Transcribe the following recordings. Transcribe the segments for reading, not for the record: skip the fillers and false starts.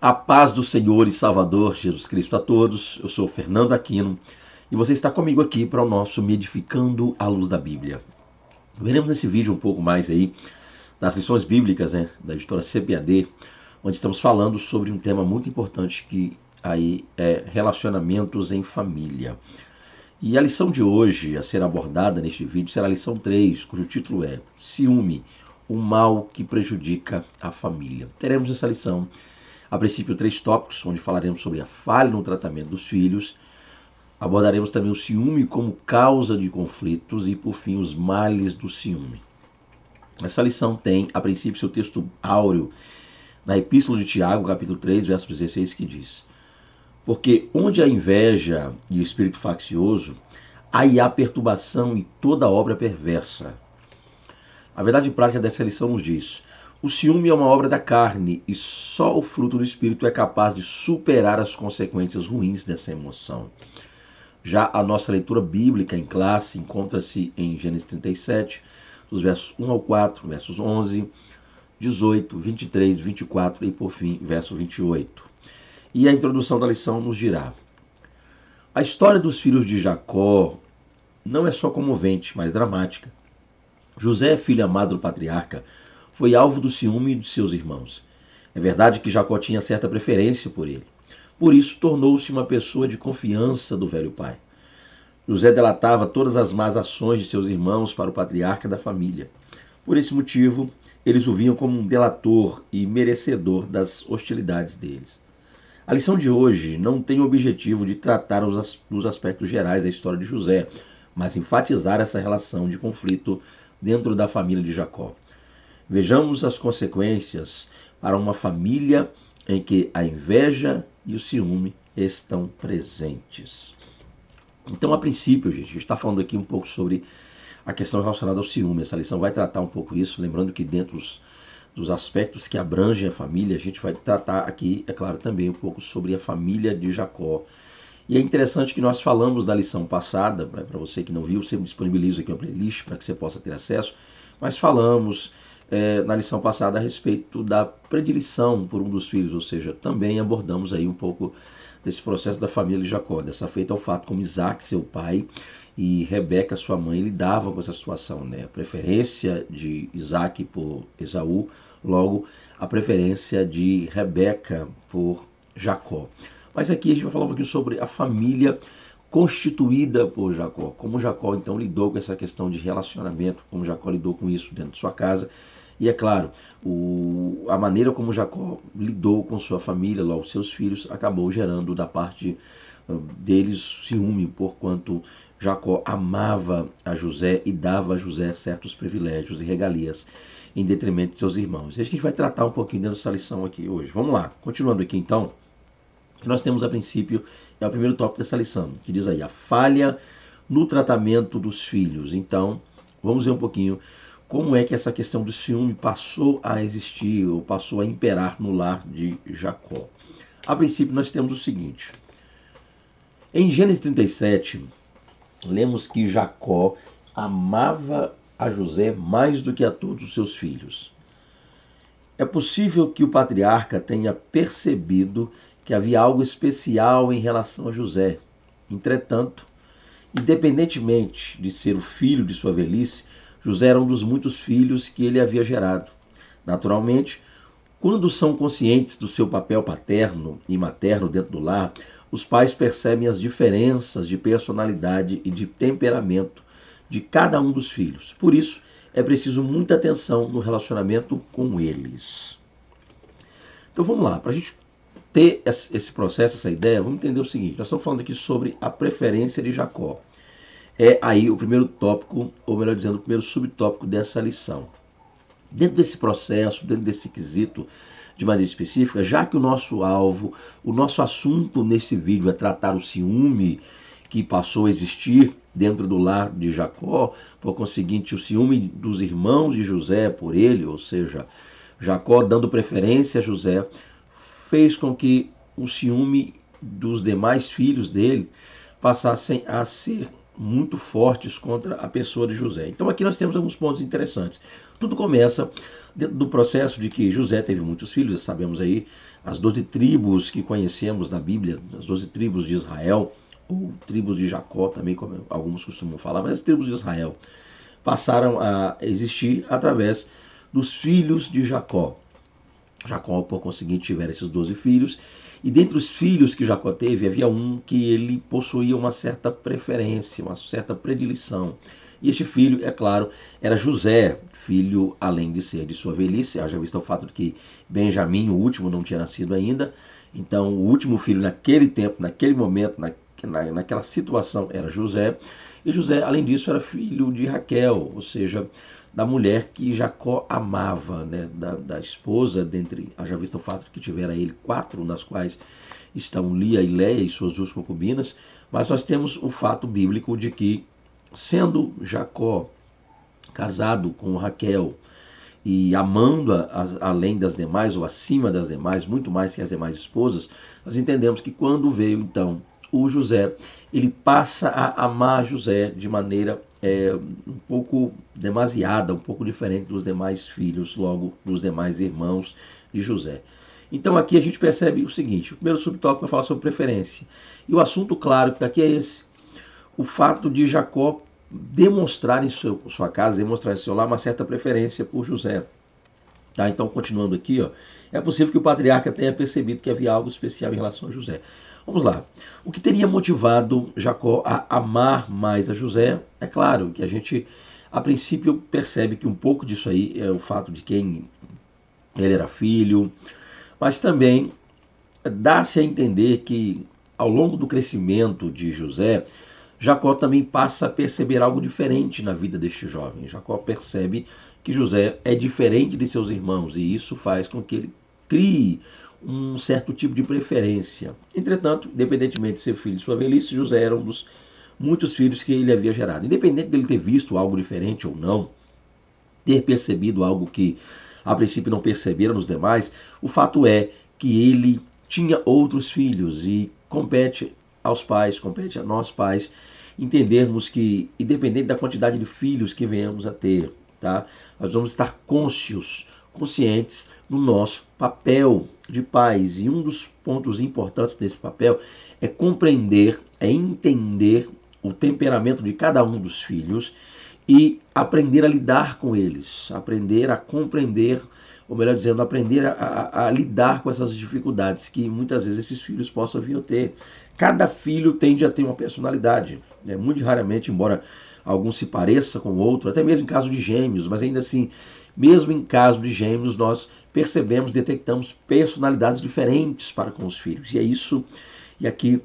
A paz do Senhor e Salvador Jesus Cristo a todos. Eu sou Fernando Aquino e você está comigo aqui para o nosso Edificando à Luz da Bíblia. Veremos nesse vídeo um pouco mais aí das lições bíblicas, da editora CPAD, onde estamos falando sobre um tema muito importante que aí é relacionamentos em família. E a lição de hoje a ser abordada neste vídeo será a lição 3, cujo título é Ciúme, o mal que prejudica a família. Teremos essa lição, a princípio, 3 tópicos, onde falaremos sobre a falha no tratamento dos filhos, abordaremos também o ciúme como causa de conflitos e, por fim, os males do ciúme. Essa lição tem, a princípio, seu texto áureo na Epístola de Tiago, capítulo 3, verso 16, que diz: porque onde há inveja e espírito faccioso, aí há perturbação e toda obra perversa. A verdade prática dessa lição nos diz: o ciúme é uma obra da carne e só o fruto do Espírito é capaz de superar as consequências ruins dessa emoção. Já a nossa leitura bíblica em classe encontra-se em Gênesis 37, dos versos 1 ao 4, versos 11, 18, 23, 24 e, por fim, verso 28. E a introdução da lição nos dirá: a história dos filhos de Jacó não é só comovente, mas dramática. José, filho amado do patriarca, foi alvo do ciúme de seus irmãos. É verdade que Jacó tinha certa preferência por ele. Por isso, tornou-se uma pessoa de confiança do velho pai. José delatava todas as más ações de seus irmãos para o patriarca da família. Por esse motivo, eles o viam como um delator e merecedor das hostilidades deles. A lição de hoje não tem o objetivo de tratar os aspectos gerais da história de José, mas enfatizar essa relação de conflito dentro da família de Jacó. Vejamos as consequências para uma família em que a inveja e o ciúme estão presentes. Então, a princípio, gente, a gente está falando aqui um pouco sobre a questão relacionada ao ciúme. Essa lição vai tratar um pouco isso, lembrando que dentro dos aspectos que abrangem a família, a gente vai tratar aqui, é claro, também um pouco sobre a família de Jacó. E é interessante que nós falamos na lição passada, para você que não viu, sempre disponibilizo aqui uma playlist para que você possa ter acesso, mas falamos na lição passada a respeito da predileção por um dos filhos, ou seja, também abordamos aí um pouco desse processo da família de Jacó, dessa feita ao fato como Isaac, seu pai, e Rebeca, sua mãe, lidavam com essa situação, A preferência de Isaac por Esaú, logo a preferência de Rebeca por Jacó. Mas aqui a gente vai falar um pouquinho sobre a família constituída por Jacó, como Jacó então lidou com essa questão de relacionamento, como Jacó lidou com isso dentro de sua casa. E é claro, a maneira como Jacó lidou com sua família, logo seus filhos, acabou gerando da parte deles ciúme, porquanto Jacó amava a José e dava a José certos privilégios e regalias em detrimento de seus irmãos. E a gente vai tratar um pouquinho dessa lição aqui hoje. Vamos lá, continuando aqui então. Nós temos a princípio, é o primeiro tópico dessa lição, que diz aí, a falha no tratamento dos filhos. Então, vamos ver um pouquinho como é que essa questão do ciúme passou a existir ou passou a imperar no lar de Jacó. A princípio, nós temos o seguinte. Em Gênesis 37, lemos que Jacó amava a José mais do que a todos os seus filhos. É possível que o patriarca tenha percebido que havia algo especial em relação a José. Entretanto, independentemente de ser o filho de sua velhice, José era um dos muitos filhos que ele havia gerado. Naturalmente, quando são conscientes do seu papel paterno e materno dentro do lar, os pais percebem as diferenças de personalidade e de temperamento de cada um dos filhos. Por isso, é preciso muita atenção no relacionamento com eles. Então vamos lá, para a gente ter esse processo, essa ideia, vamos entender o seguinte. Nós estamos falando aqui sobre a preferência de Jacó. É aí o primeiro tópico, ou melhor dizendo, o primeiro subtópico dessa lição. Dentro desse processo, dentro desse quesito de maneira específica, já que o nosso alvo, o nosso assunto nesse vídeo é tratar o ciúme que passou a existir dentro do lar de Jacó, por conseguinte, o ciúme dos irmãos de José por ele, ou seja, Jacó dando preferência a José, fez com que o ciúme dos demais filhos dele passassem a ser muito fortes contra a pessoa de José. Então aqui nós temos alguns pontos interessantes. Tudo começa dentro do processo de que José teve muitos filhos, sabemos aí, as 12 tribos que conhecemos na Bíblia, as 12 tribos de Israel, ou tribos de Jacó também, como alguns costumam falar, mas as tribos de Israel passaram a existir através dos filhos de Jacó. Jacó, por conseguinte, tiveram esses 12 filhos, e dentre os filhos que Jacó teve, havia um que ele possuía uma certa preferência, uma certa predileção. E este filho, é claro, era José, filho, além de ser de sua velhice, haja visto o fato de que Benjamim, o último, não tinha nascido ainda. Então, o último filho naquele tempo, naquele momento, naquela situação, era José. E José, além disso, era filho de Raquel, ou seja, da mulher que Jacó amava, né? da esposa, dentre, haja visto o fato de que tivera ele 4, nas quais estão Lia e Leia e suas 2 concubinas. Mas nós temos o fato bíblico de que, sendo Jacó casado com Raquel e amando-a além das demais, ou acima das demais, muito mais que as demais esposas, nós entendemos que quando veio então o José, ele passa a amar José de maneira um pouco demasiada, um pouco diferente dos demais filhos, logo dos demais irmãos de José. Então aqui a gente percebe o seguinte: o primeiro subtópico vai falar sobre preferência. E o assunto claro que daqui é esse: o fato de Jacó demonstrar em sua casa, demonstrar em seu lar uma certa preferência por José. Tá? Então, continuando aqui, ó, é possível que o patriarca tenha percebido que havia algo especial em relação a José. Vamos lá. O que teria motivado Jacó a amar mais a José? É claro que a gente, a princípio, percebe que um pouco disso aí é o fato de quem ele era filho, mas também dá-se a entender que, ao longo do crescimento de José, Jacó também passa a perceber algo diferente na vida deste jovem. Jacó percebe que José é diferente de seus irmãos, e isso faz com que ele crie um certo tipo de preferência. Entretanto, independentemente de ser filho de sua velhice, José era um dos muitos filhos que ele havia gerado. Independente dele ter visto algo diferente ou não, ter percebido algo que a princípio não perceberam nos demais, o fato é que ele tinha outros filhos, e compete aos pais, compete a nós pais, entendermos que, independente da quantidade de filhos que venhamos a ter, tá, nós vamos estar conscientes no nosso papel de pais. E um dos pontos importantes desse papel é compreender, é entender o temperamento de cada um dos filhos e aprender a lidar com eles, aprender a compreender, ou melhor dizendo, aprender a lidar com essas dificuldades que muitas vezes esses filhos possam vir a ter. Cada filho tende a ter uma personalidade, né? Muito raramente, embora algum se pareça com o outro, até mesmo em caso de gêmeos, mas ainda assim, mesmo em caso de gêmeos, nós percebemos, detectamos personalidades diferentes para com os filhos. E é isso, e aqui,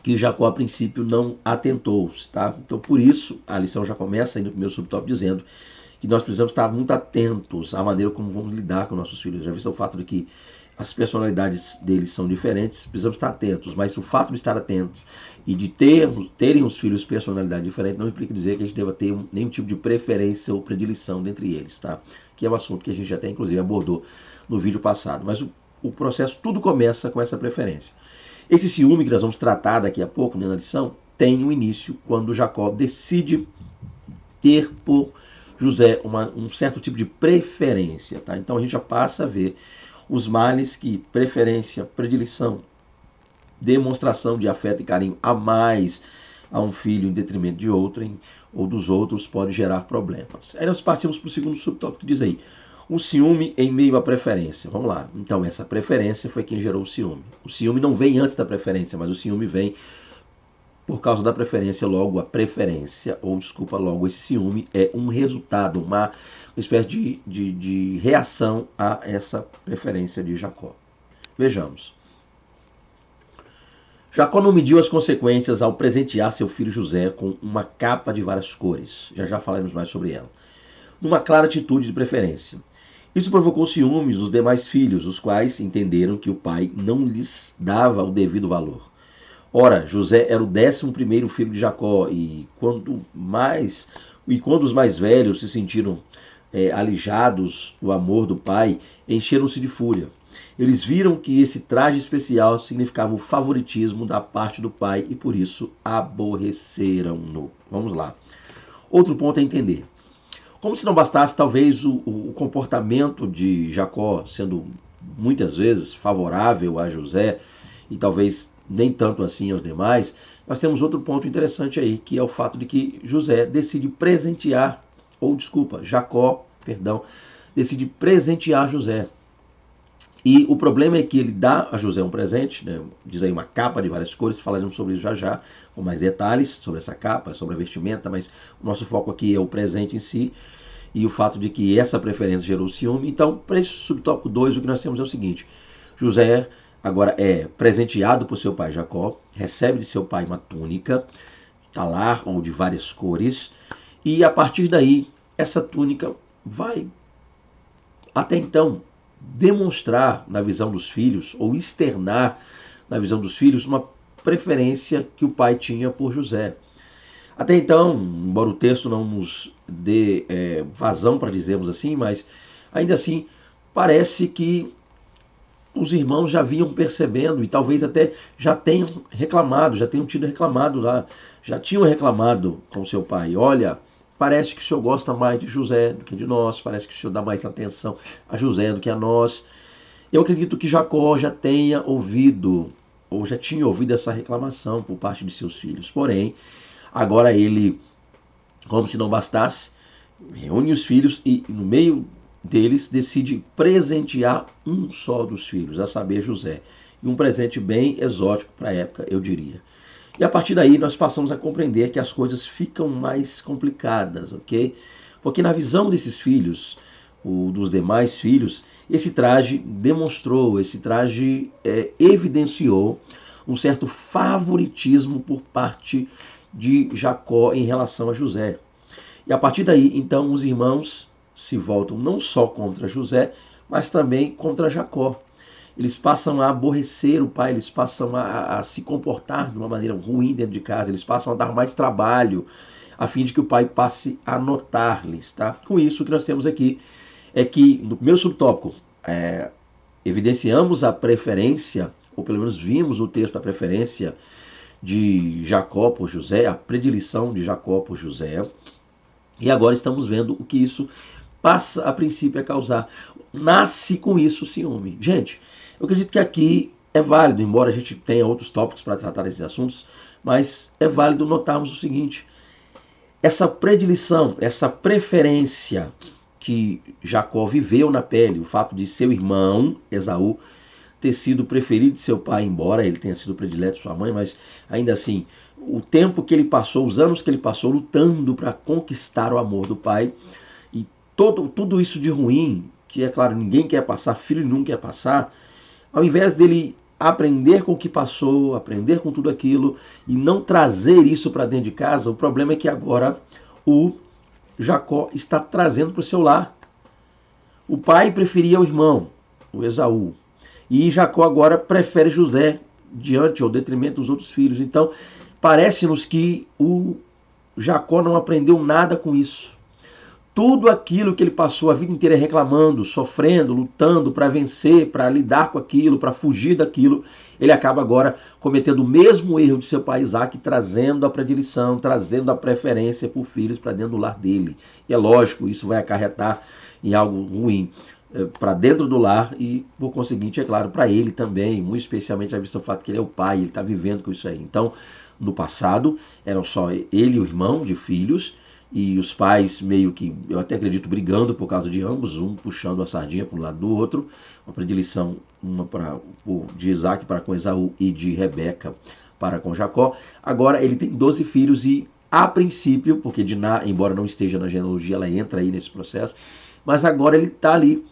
que Jacó a princípio não atentou. Tá? Então por isso, a lição já começa aí no primeiro subtópico dizendo que nós precisamos estar muito atentos à maneira como vamos lidar com nossos filhos. Já visto o fato de que as personalidades deles são diferentes, precisamos estar atentos, mas o fato de estar atentos e de terem os filhos personalidade diferente não implica dizer que a gente deva ter nenhum tipo de preferência ou predileção dentre eles, tá? Que é um assunto que a gente até inclusive abordou no vídeo passado, mas o processo tudo começa com essa preferência. Esse ciúme que nós vamos tratar daqui a pouco, né, na lição, tem um início quando Jacó decide ter por José um certo tipo de preferência, tá? Então a gente já passa a ver os males que preferência, predileção, demonstração de afeto e carinho a mais a um filho em detrimento de outrem ou dos outros pode gerar problemas. Aí nós partimos para o segundo subtópico que diz aí, o ciúme em meio à preferência. Vamos lá. Então essa preferência foi quem gerou o ciúme. O ciúme não vem antes da preferência, mas o ciúme vem por causa da preferência, logo a preferência, ou desculpa, logo esse ciúme é um resultado, uma espécie de reação a essa preferência de Jacó. Vejamos. Jacó não mediu as consequências ao presentear seu filho José com uma capa de várias cores. Já falaremos mais sobre ela. Numa clara atitude de preferência. Isso provocou ciúmes dos demais filhos, os quais entenderam que o pai não lhes dava o devido valor. Ora, José era o 11º filho de Jacó, e quando os mais velhos se sentiram alijados do amor do pai, encheram-se de fúria. eles viram que esse traje especial significava o favoritismo da parte do pai e por isso aborreceram-no. Vamos lá. Outro ponto a entender. Como se não bastasse, talvez, o comportamento de Jacó sendo muitas vezes favorável a José e talvez nem tanto assim aos demais, nós temos outro ponto interessante aí, que é o fato de que Jacó, decide presentear José. E o problema é que ele dá a José um presente, né? Diz aí uma capa de várias cores, falaremos sobre isso já já, com mais detalhes sobre essa capa, sobre a vestimenta, mas o nosso foco aqui é o presente em si e o fato de que essa preferência gerou ciúme. Então, para esse subtópico 2, o que nós temos é o seguinte: José agora é presenteado por seu pai Jacó, recebe de seu pai uma túnica, talar ou de várias cores, e a partir daí, essa túnica vai, até então, demonstrar na visão dos filhos, ou externar na visão dos filhos, uma preferência que o pai tinha por José. Até então, embora o texto não nos dê vazão para dizermos assim, mas ainda assim parece que os irmãos já vinham percebendo e talvez até já tenham tinham reclamado com seu pai: olha, parece que o senhor gosta mais de José do que de nós, parece que o senhor dá mais atenção a José do que a nós. Eu acredito que Jacó já tenha ouvido, ou já tinha ouvido essa reclamação por parte de seus filhos. Porém, agora ele, como se não bastasse, reúne os filhos e no meio deles decide presentear um só dos filhos, a saber, José. E um presente bem exótico para a época, eu diria. E a partir daí nós passamos a compreender que as coisas ficam mais complicadas, ok? Porque na visão desses filhos, dos demais filhos, esse traje evidenciou um certo favoritismo por parte de Jacó em relação a José. E a partir daí, então, os irmãos se voltam não só contra José, mas também contra Jacó. Eles passam a aborrecer o pai, eles passam a se comportar de uma maneira ruim dentro de casa, eles passam a dar mais trabalho, a fim de que o pai passe a notar-lhes. Tá? Com isso, o que nós temos aqui é que, no primeiro subtópico, evidenciamos a preferência, ou pelo menos vimos no texto a preferência de Jacó por José, a predileção de Jacó por José, e agora estamos vendo o que isso passa a princípio a causar. Nasce com isso o ciúme. Gente, eu acredito que aqui é válido, embora a gente tenha outros tópicos para tratar desses assuntos, mas é válido notarmos o seguinte: essa predileção, essa preferência que Jacó viveu na pele, o fato de seu irmão, Esaú, ter sido preferido de seu pai, embora ele tenha sido predileto de sua mãe, mas ainda assim, o tempo que ele passou, os anos que ele passou lutando para conquistar o amor do pai, e tudo isso de ruim, que é claro, ninguém quer passar, filho nenhum quer passar, ao invés dele aprender com o que passou, aprender com tudo aquilo, e não trazer isso para dentro de casa, o problema é que agora o Jacó está trazendo para o seu lar. O pai preferia o irmão, o Esaú, e Jacó agora prefere José diante ou detrimento dos outros filhos. Então, parece-nos que o Jacó não aprendeu nada com isso. Tudo aquilo que ele passou a vida inteira reclamando, sofrendo, lutando para vencer, para lidar com aquilo, para fugir daquilo, ele acaba agora cometendo o mesmo erro de seu pai Isaac, trazendo a predileção, trazendo a preferência por filhos para dentro do lar dele. E é lógico, isso vai acarretar em algo ruim para dentro do lar e, por conseguinte, é claro, para ele também, muito especialmente à vista do fato que ele é o pai, ele está vivendo com isso aí. Então, no passado, eram só ele e o irmão de filhos, e os pais meio que, eu até acredito, brigando por causa de ambos, um puxando a sardinha para um lado do outro, uma predileção de Isaac para com Esaú e de Rebeca para com Jacó. Agora ele tem 12 filhos e, a princípio, porque Diná, embora não esteja na genealogia, ela entra aí nesse processo, mas agora ele está ali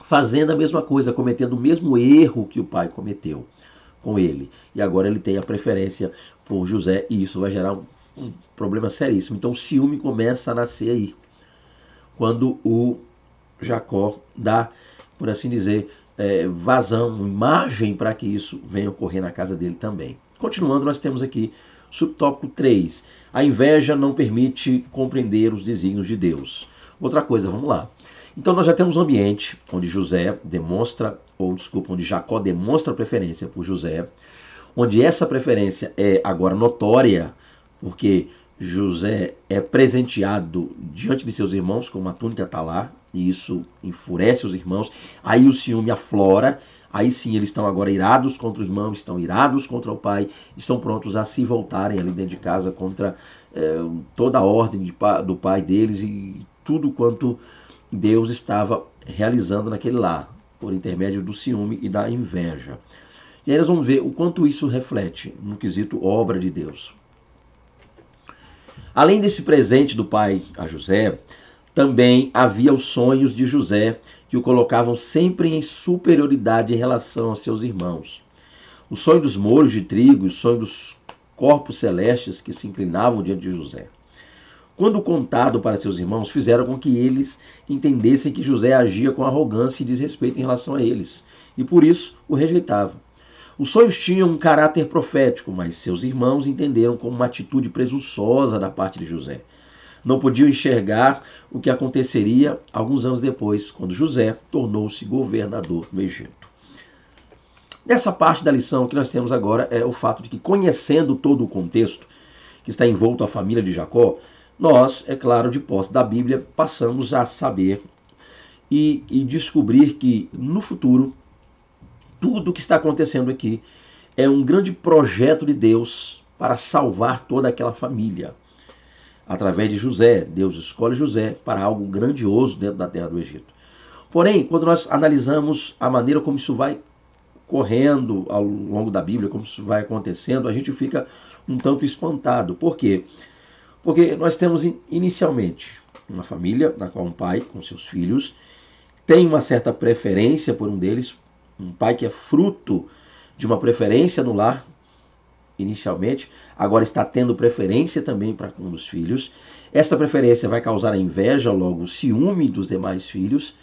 fazendo a mesma coisa, cometendo o mesmo erro que o pai cometeu com ele. E agora ele tem a preferência por José e isso vai gerar um problema seríssimo. Então o ciúme começa a nascer aí, quando o Jacó dá, por assim dizer, vazão, margem para que isso venha ocorrer na casa dele também. Continuando, nós temos aqui subtópico 3. A inveja não permite compreender os desígnios de Deus. Outra coisa, vamos lá. Então nós já temos um ambiente onde José demonstra onde Jacó demonstra preferência por José, onde essa preferência é agora notória, porque José é presenteado diante de seus irmãos com uma túnica talar, e isso enfurece os irmãos. Aí o ciúme aflora, aí sim eles estão agora irados contra o irmão, estão irados contra o pai, estão prontos a se voltarem ali dentro de casa contra toda a ordem do pai deles e tudo quanto Deus estava realizando naquele lar, por intermédio do ciúme e da inveja. E aí nós vamos ver o quanto isso reflete no quesito obra de Deus. Além desse presente do pai a José, também havia os sonhos de José, que o colocavam sempre em superioridade em relação aos seus irmãos. O sonho dos molhos de trigo, o sonho dos corpos celestes que se inclinavam diante de José. Quando contado para seus irmãos, fizeram com que eles entendessem que José agia com arrogância e desrespeito em relação a eles, e por isso o rejeitavam. Os sonhos tinham um caráter profético, mas seus irmãos entenderam como uma atitude presunçosa da parte de José. Não podiam enxergar o que aconteceria alguns anos depois, quando José tornou-se governador do Egito. Nessa parte da lição, o que nós temos agora é o fato de que, conhecendo todo o contexto que está envolto a família de Jacó, nós, é claro, de posse da Bíblia, passamos a saber e descobrir que, no futuro, tudo o que está acontecendo aqui é um grande projeto de Deus para salvar toda aquela família. Através de José, Deus escolhe José para algo grandioso dentro da terra do Egito. Porém, quando nós analisamos a maneira como isso vai correndo ao longo da Bíblia, como isso vai acontecendo, a gente fica um tanto espantado. Por quê? Porque nós temos inicialmente uma família na qual um pai com seus filhos tem uma certa preferência por um deles, um pai que é fruto de uma preferência no lar, inicialmente, agora está tendo preferência também para um dos filhos. Esta preferência vai causar a inveja, logo o ciúme dos demais filhos.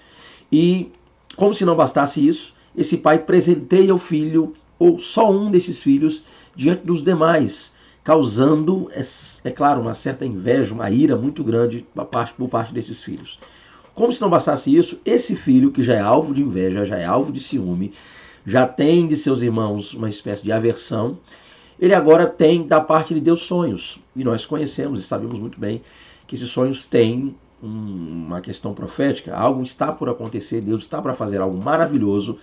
E, como se não bastasse isso, esse pai presenteia o filho, ou só um desses filhos, diante dos demais, causando, é claro, uma certa inveja, uma ira muito grande por parte desses filhos. Como se não bastasse isso, esse filho, que já é alvo de inveja, já é alvo de ciúme, já tem de seus irmãos uma espécie de aversão, ele agora tem da parte de Deus sonhos. E nós conhecemos e sabemos muito bem que esses sonhos têm uma questão profética. Algo está por acontecer, Deus está para fazer algo maravilhoso,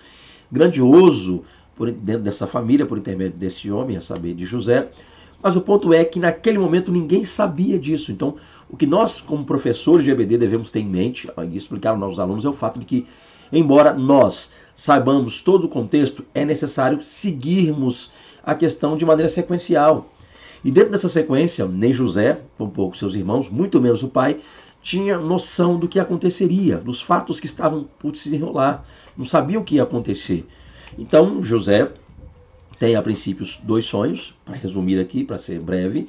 grandioso dentro dessa família, por intermédio desse homem, a saber, de José. Mas o ponto é que naquele momento ninguém sabia disso. Então, o que nós, como professores de EBD, devemos ter em mente e explicar aos nossos alunos é o fato de que, embora nós saibamos todo o contexto, é necessário seguirmos a questão de maneira sequencial. E dentro dessa sequência, nem José, tampouco seus irmãos, muito menos o pai, tinha noção do que aconteceria, dos fatos que estavam por se desenrolar. Não sabia o que ia acontecer. Então, José tem, a princípio, dois sonhos, para resumir aqui, para ser breve.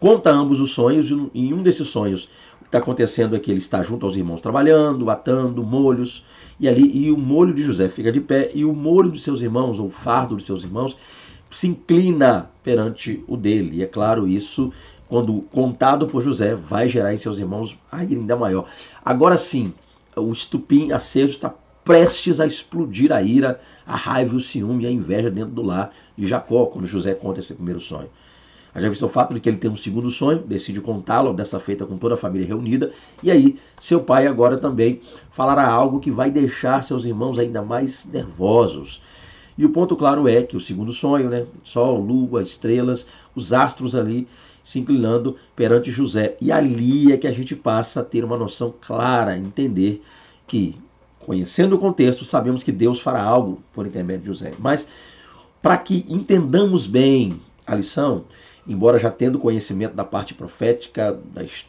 Conta ambos os sonhos, e em um desses sonhos, o que está acontecendo é que ele está junto aos irmãos trabalhando, atando molhos, e o molho de José fica de pé, e o molho de seus irmãos, ou o fardo de seus irmãos, se inclina perante o dele. E é claro, isso, quando contado por José, vai gerar em seus irmãos a ira ainda maior. Agora sim, o estupim aceso está prestes a explodir a ira, a raiva, o ciúme e a inveja dentro do lar de Jacó, quando José conta esse primeiro sonho. Já visto o fato de que ele tem um segundo sonho, decide contá-lo, dessa feita com toda a família reunida, e aí seu pai agora também falará algo que vai deixar seus irmãos ainda mais nervosos. E o ponto claro é que o segundo sonho, Sol, lua, estrelas, os astros ali se inclinando perante José. E ali é que a gente passa a ter uma noção clara, entender que, conhecendo o contexto, sabemos que Deus fará algo por intermédio de José. Mas, para que entendamos bem a lição, embora já tendo conhecimento da parte profética,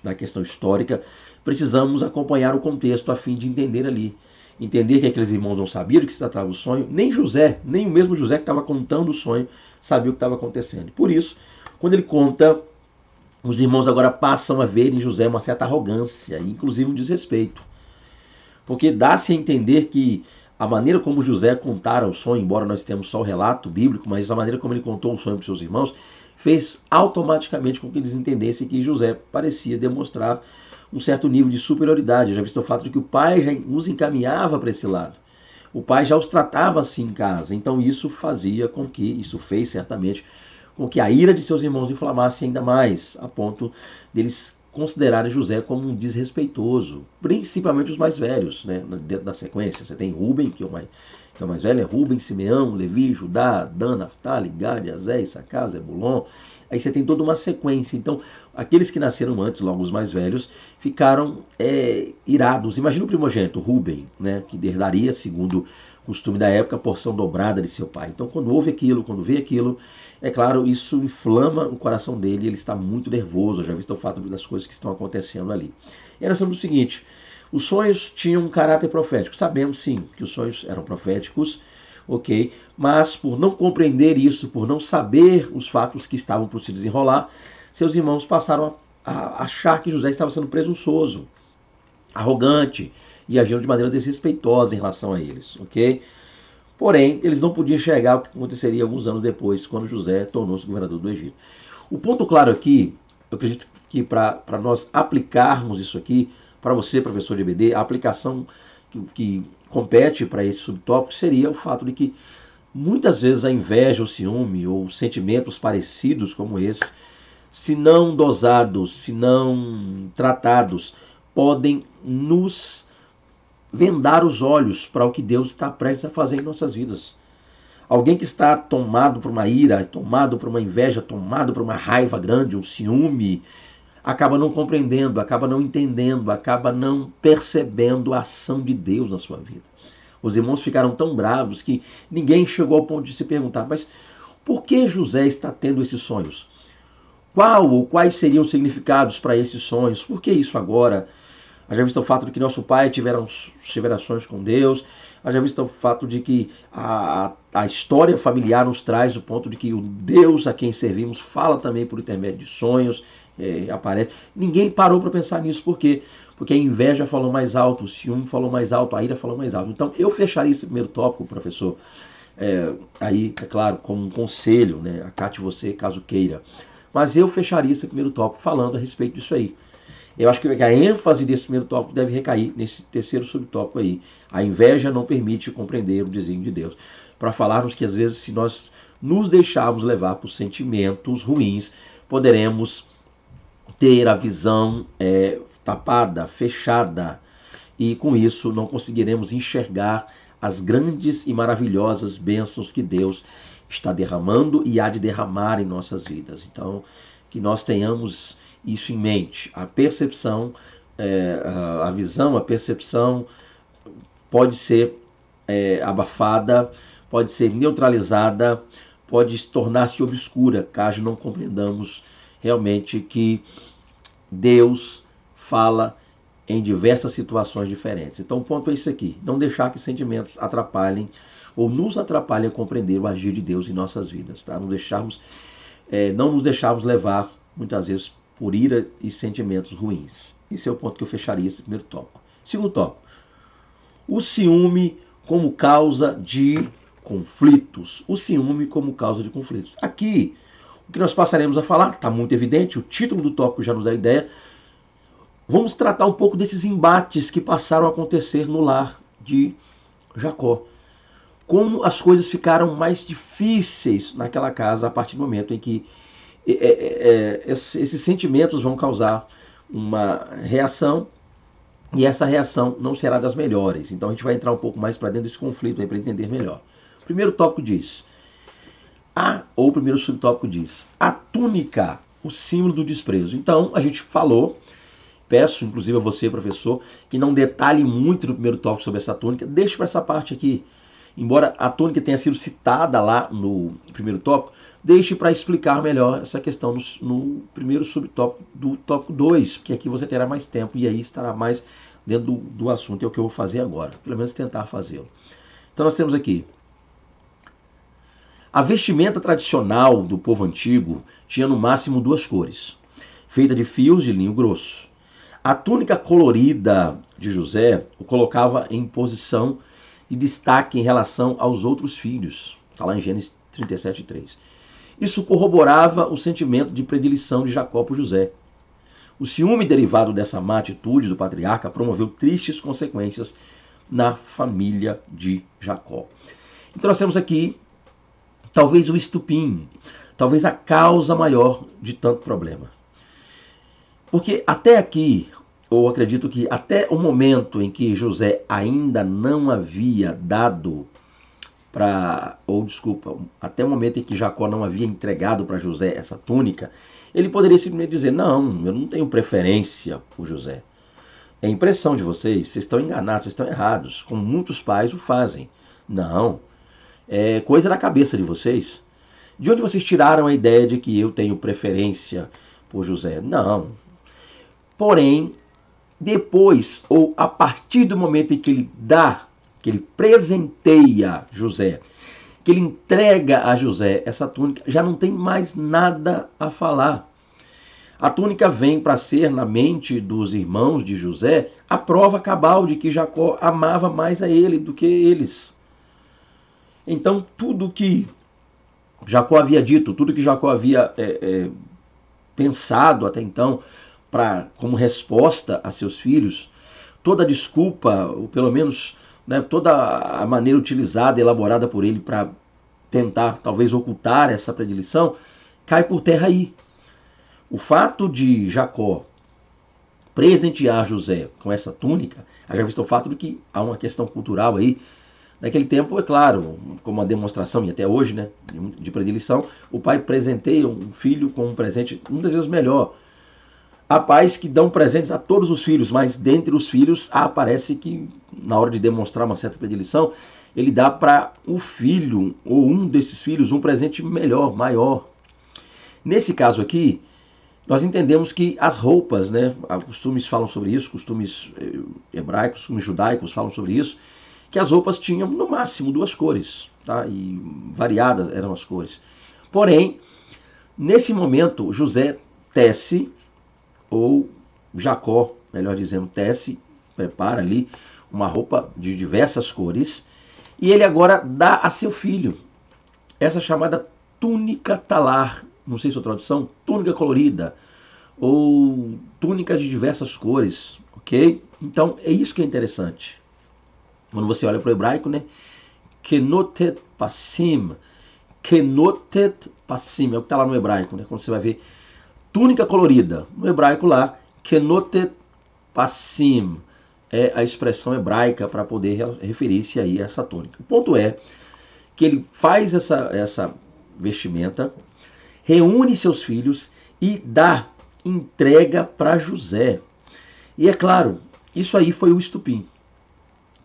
da questão histórica, precisamos acompanhar o contexto a fim de entender ali. Entender que aqueles irmãos não sabiam de que se tratava o sonho, nem José, nem o mesmo José que estava contando o sonho, sabia o que estava acontecendo. Por isso, quando ele conta, os irmãos agora passam a ver em José uma certa arrogância, inclusive um desrespeito. Porque dá-se a entender que a maneira como José contara o sonho, embora nós temos só o relato bíblico, mas a maneira como ele contou o sonho para os seus irmãos, fez automaticamente com que eles entendessem que José parecia demonstrar um certo nível de superioridade, já visto o fato de que o pai já os encaminhava para esse lado. O pai já os tratava assim em casa. Então isso fez certamente com que a ira de seus irmãos inflamasse ainda mais, a ponto deles considerarem José como um desrespeitoso, principalmente os mais velhos, né? Dentro da sequência. Você tem Rúben, que é o mais velho, é Rúben, Simeão, Levi, Judá, Dan, Naftali, Gad, Azé, Issacar, Zebulon. Aí você tem toda uma sequência. Então, aqueles que nasceram antes, logo os mais velhos, ficaram irados. Imagina o primogênito, Rúben, né, que herdaria, segundo o costume da época, a porção dobrada de seu pai. Então, quando vê aquilo, é claro, isso inflama o coração dele, ele está muito nervoso, já visto o fato das coisas que estão acontecendo ali. E aí nós temos o seguinte: os sonhos tinham um caráter profético. Sabemos sim que os sonhos eram proféticos, ok? Mas por não compreender isso, por não saber os fatos que estavam por se desenrolar, seus irmãos passaram a achar que José estava sendo presunçoso, arrogante e agindo de maneira desrespeitosa em relação a eles, ok? Porém, eles não podiam enxergar o que aconteceria alguns anos depois, quando José tornou-se governador do Egito. O ponto claro aqui, eu acredito que para nós aplicarmos isso aqui, para você, professor de EBD, a aplicação que compete para esse subtópico seria o fato de que muitas vezes a inveja, o ciúme ou sentimentos parecidos como esse, se não dosados, se não tratados, podem nos vendar os olhos para o que Deus está prestes a fazer em nossas vidas. Alguém que está tomado por uma ira, tomado por uma inveja, tomado por uma raiva grande, um ciúme, acaba não compreendendo, acaba não entendendo, acaba não percebendo a ação de Deus na sua vida. Os irmãos ficaram tão bravos que ninguém chegou ao ponto de se perguntar: mas por que José está tendo esses sonhos? Quais seriam os significados para esses sonhos? Por que isso agora? Haja visto o fato de que nosso pai tiveram sonhos com Deus, haja visto o fato de que a história familiar nos traz o ponto de que o Deus a quem servimos fala também por intermédio de sonhos, aparece. Ninguém parou para pensar nisso. Por quê? Porque a inveja falou mais alto, o ciúme falou mais alto, a ira falou mais alto. Então eu fecharia esse primeiro tópico, professor, aí, é claro, como um conselho, né? Acate você caso queira. Mas eu fecharia esse primeiro tópico falando a respeito disso aí. Eu acho que a ênfase desse primeiro tópico deve recair nesse terceiro subtópico aí. A inveja não permite compreender o desígnio de Deus. Para falarmos que às vezes, se nós nos deixarmos levar por sentimentos ruins, poderemos ter a visão tapada, fechada, e com isso não conseguiremos enxergar as grandes e maravilhosas bênçãos que Deus está derramando e há de derramar em nossas vidas. Então, que nós tenhamos isso em mente. A percepção, a visão, a percepção pode ser abafada, pode ser neutralizada, pode tornar-se obscura, caso não compreendamos realmente que Deus fala em diversas situações diferentes. Então o ponto é isso aqui: não deixar que sentimentos atrapalhem ou nos atrapalhem a compreender o agir de Deus em nossas vidas. Tá? Não nos deixarmos levar, muitas vezes, por ira e sentimentos ruins. Esse é o ponto que eu fecharia esse primeiro tópico. Segundo tópico: o ciúme como causa de conflitos. O ciúme como causa de conflitos. Aqui, o que nós passaremos a falar, está muito evidente, o título do tópico já nos dá a ideia. Vamos tratar um pouco desses embates que passaram a acontecer no lar de Jacó. Como as coisas ficaram mais difíceis naquela casa a partir do momento em que esses sentimentos vão causar uma reação, e essa reação não será das melhores. Então a gente vai entrar um pouco mais para dentro desse conflito para entender melhor. O primeiro tópico diz, o primeiro subtópico diz, a túnica, o símbolo do desprezo. Então a gente falou, peço inclusive a você, professor, que não detalhe muito no primeiro tópico sobre essa túnica, deixe para essa parte aqui. Embora a túnica tenha sido citada lá no primeiro tópico, deixe para explicar melhor essa questão no primeiro subtópico do tópico 2, porque aqui você terá mais tempo e aí estará mais dentro do assunto, é o que eu vou fazer agora, pelo menos tentar fazê-lo. Então nós temos aqui, a vestimenta tradicional do povo antigo tinha no máximo 2 cores, feita de fios de linho grosso. A túnica colorida de José o colocava em posição de destaque em relação aos outros filhos. Está lá em Gênesis 37:3. Isso corroborava o sentimento de predileção de Jacó por José. O ciúme derivado dessa má atitude do patriarca promoveu tristes consequências na família de Jacó. Então nós temos aqui talvez o estupim, talvez a causa maior de tanto problema. Porque até aqui, eu acredito que até o momento em que José ainda não havia dado até o momento em que Jacó não havia entregado para José essa túnica, ele poderia simplesmente dizer, não, eu não tenho preferência por José. É impressão de vocês estão enganados, vocês estão errados, como muitos pais o fazem. Não, é coisa da cabeça de vocês. De onde vocês tiraram a ideia de que eu tenho preferência por José? Não. Porém, depois, ou a partir do momento em que ele presenteia José, que ele entrega a José essa túnica, já não tem mais nada a falar. A túnica vem para ser, na mente dos irmãos de José, a prova cabal de que Jacó amava mais a ele do que eles. Então, tudo que Jacó havia dito, tudo que Jacó havia pensado até então, como resposta a seus filhos, toda a desculpa, ou pelo menos toda a maneira utilizada, elaborada por ele para tentar talvez ocultar essa predileção, cai por terra aí. O fato de Jacó presentear José com essa túnica, já visto o fato de que há uma questão cultural aí. Naquele tempo, é claro, como uma demonstração, e até hoje, de predileção, o pai presenteia um filho com um presente, muitas vezes melhor. Há pais que dão presentes a todos os filhos, mas dentre os filhos parece que, na hora de demonstrar uma certa predileção, ele dá para o filho, ou um desses filhos, um presente melhor, maior. Nesse caso aqui, nós entendemos que as roupas, costumes falam sobre isso, costumes hebraicos, costumes judaicos falam sobre isso, que as roupas tinham no máximo 2 cores, tá? E variadas eram as cores. Porém, nesse momento, José tece, ou Jacó, melhor dizendo, tece, prepara ali uma roupa de diversas cores, e ele agora dá a seu filho essa chamada túnica talar, não sei se é a tradução, túnica colorida, ou túnica de diversas cores, ok? Então, é isso que é interessante. Quando você olha para o hebraico, kenotet passim. Kenotet passim, é o que está lá no hebraico, quando você vai ver túnica colorida. No hebraico lá, kenotet passim é a expressão hebraica para poder referir-se aí a essa túnica. O ponto é que ele faz essa vestimenta, reúne seus filhos e entrega para José. E é claro, isso aí foi o estupim.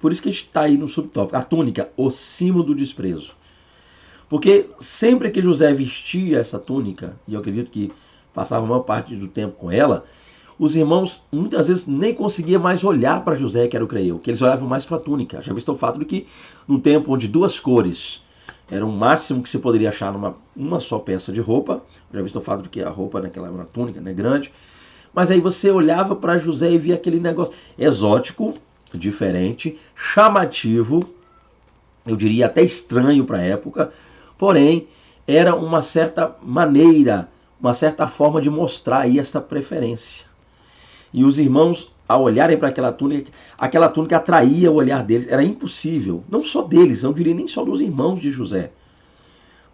Por isso que a gente está aí no subtópico. A túnica, o símbolo do desprezo. Porque sempre que José vestia essa túnica, e eu acredito que passava a maior parte do tempo com ela, os irmãos muitas vezes nem conseguiam mais olhar para José, que era o creu, que eles olhavam mais para a túnica. Já visto o fato de que, num tempo onde 2 cores era o máximo que se poderia achar numa só peça de roupa, já visto o fato de que a roupa naquela era uma túnica grande, mas aí você olhava para José e via aquele negócio exótico, diferente, chamativo, eu diria até estranho para a época, porém era uma certa maneira, uma certa forma de mostrar aí esta preferência. E os irmãos, ao olharem para aquela túnica atraía o olhar deles, era impossível, não só deles, não diria nem só dos irmãos de José,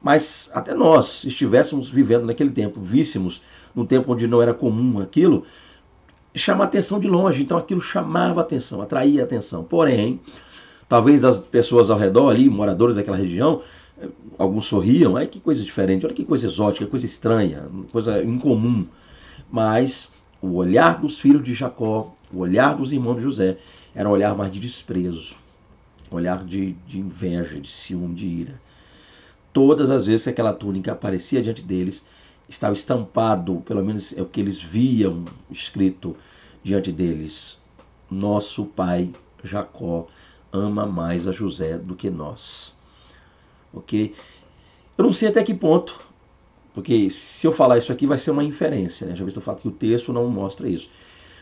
mas até nós, se estivéssemos vivendo naquele tempo, víssemos num tempo onde não era comum aquilo, chama atenção de longe, então aquilo chamava atenção, atraía atenção. Porém, talvez as pessoas ao redor ali, moradores daquela região, alguns sorriam, ai que coisa diferente, olha que coisa exótica, coisa estranha, coisa incomum. Mas o olhar dos filhos de Jacó, o olhar dos irmãos de José, era um olhar mais de desprezo, um olhar de inveja, de ciúme, de ira. Todas as vezes que aquela túnica aparecia diante deles, estava estampado, pelo menos é o que eles viam escrito diante deles: nosso pai Jacó ama mais a José do que nós. Ok? Eu não sei até que ponto, porque se eu falar isso aqui vai ser uma inferência, já visto o fato que o texto não mostra isso.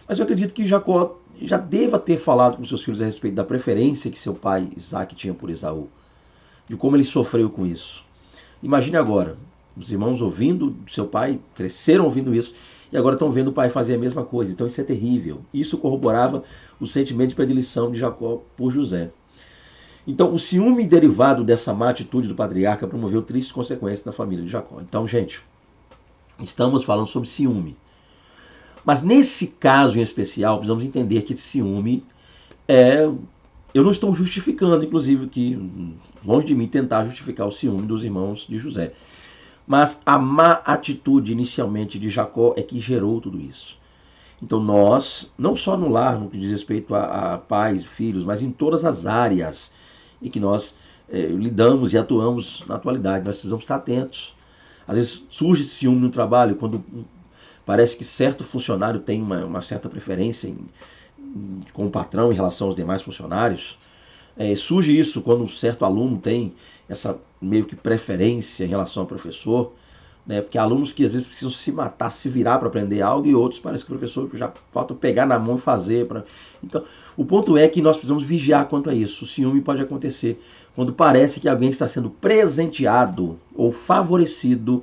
Mas eu acredito que Jacó já deva ter falado com seus filhos a respeito da preferência que seu pai Isaac tinha por Esaú, de como ele sofreu com isso. Imagine agora, Os irmãos ouvindo seu pai, cresceram ouvindo isso, e agora estão vendo o pai fazer a mesma coisa. Então isso é terrível. Isso corroborava o sentimento de predileção de Jacó por José. Então o ciúme derivado dessa má atitude do patriarca promoveu tristes consequências na família de Jacó. Então, gente, estamos falando sobre ciúme. Mas nesse caso em especial, precisamos entender que esse ciúme eu não estou justificando, inclusive, que longe de mim tentar justificar o ciúme dos irmãos de José. Mas a má atitude inicialmente de Jacó é que gerou tudo isso. Então nós, não só no lar, no que diz respeito a pais, filhos, mas em todas as áreas em que nós lidamos e atuamos na atualidade, nós precisamos estar atentos. Às vezes surge esse ciúme no trabalho, quando parece que certo funcionário tem uma certa preferência com o patrão em relação aos demais funcionários. Surge isso quando um certo aluno tem essa meio que preferência em relação ao professor, né? Porque há alunos que às vezes precisam se matar, se virar para aprender algo, e outros parece que o professor já falta pegar na mão e fazer. Então, o ponto é que nós precisamos vigiar quanto a isso. O ciúme pode acontecer quando parece que alguém está sendo presenteado ou favorecido